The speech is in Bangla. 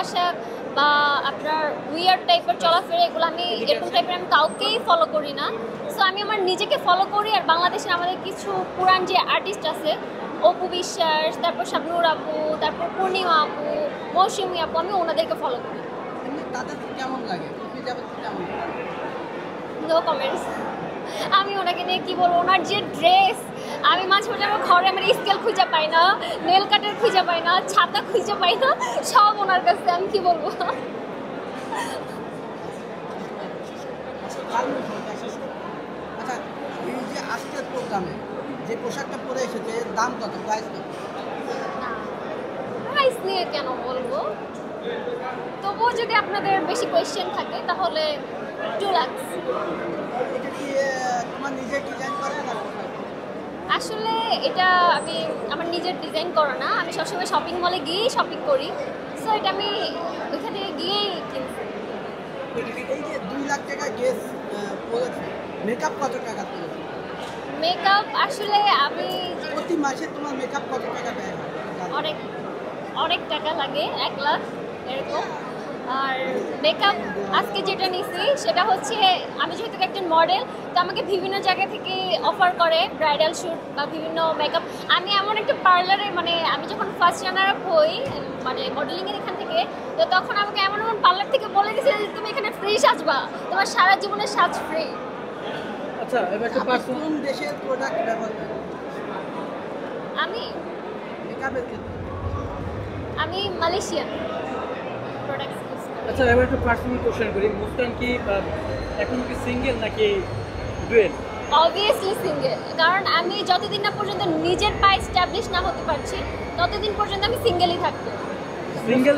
আশাক বা আপনার উইয়ার্ড টাইপের চলাফেরা এগুলো আমি এরকম টাইপের আমি কাউকেই ফলো করি না। সো আমি আমার নিজেকে ফলো করি, আর বাংলাদেশে আমাদের কিছু পুরান যে আর্টিস্ট আছে, অপু বিশ্বাস, তারপর শাবনুর আপু, তারপর পূর্ণিমা আপু, মৌসুমী আপু, আমি ওনাদেরকে ফলো করি। তাদের কেমন লাগে? No comments. আমি ওনাকে নিয়ে কি বলবো, ওনার যে ড্রেস, আমি মাঝে মাঝে আমার ঘরে আমার স্কেল খুঁজে পাই না, নেল কাটার খুঁজে পাই না, ছাতা খুঁজে পাই না, সব ওনার কাছে। আমি কি বলবো। আচ্ছা, এই যে আজকের প্রোগ্রামে যে পোশাকটা পরে এসেছে দাম কত, প্রাইস কত? প্রাইস নিয়ে কেন বলবো, তবুও যদি আপনাদের বেশি কোয়েশ্চেন থাকে তাহলে 2 লাখ। এটা কি তোমার নিজে ডিজাইন করে না? আসলে এটা আমি আমার নিজের ডিজাইন করা না, আমি সবসময় শপিং মলে গিয়েই শপিং করি। সো এটা আমি ওইখানে গিয়েই কিনছি। এই যে 2 লাখ টাকা ড্রেস পরেছে, মেকআপ কত টাকা পড়েছে? মেকআপ আসলে আমি প্রতি মাসে তোমার মেকআপ কত টাকা ব্যয় হয়? অনেক অনেক টাকা লাগে, 1 লাখ এরকম। আর মেকআপ আজকে যেটা নিছি সেটা হচ্ছে, আমি যেহেতু একজন মডেল, তো আমাকে বিভিন্ন জায়গা থেকে অফার করে ব্রাইডাল শ্যুট বা বিভিন্ন মেকআপ। আমি এমন একটা পার্লারে, মানে আমি যখন ফার্স্ট রানার আপ হই মানে মডেলিংয়ের এখান থেকে, তো তখন আমাকে এমন এমন পার্লার থেকে বলে দিয়েছে যে তুমি এখানে ফ্রি সাজবা, তোমার সারা জীবনের সাজ ফ্রি। আচ্ছা, এবার কোন দেশের প্রোডাক্ট ব্যবহার করেন? আমি মেকআপের ক্ষেত্রে আমি মালয়েশিয়ান প্রোডাক্টস। আচ্ছা, এবার একটু পার্সোনাল কোশ্চেন করি, মুস্কান কি এখন কি সিঙ্গেল নাকি ডুয়েল? অবভিয়াসলি সিঙ্গেল, কারণ আমি যতদিন না পর্যন্ত নিজের পায়ে স্ট্যাবলিশ না হতে পারছি ততদিন পর্যন্ত আমি সিঙ্গেলই থাকবো। সিঙ্গেল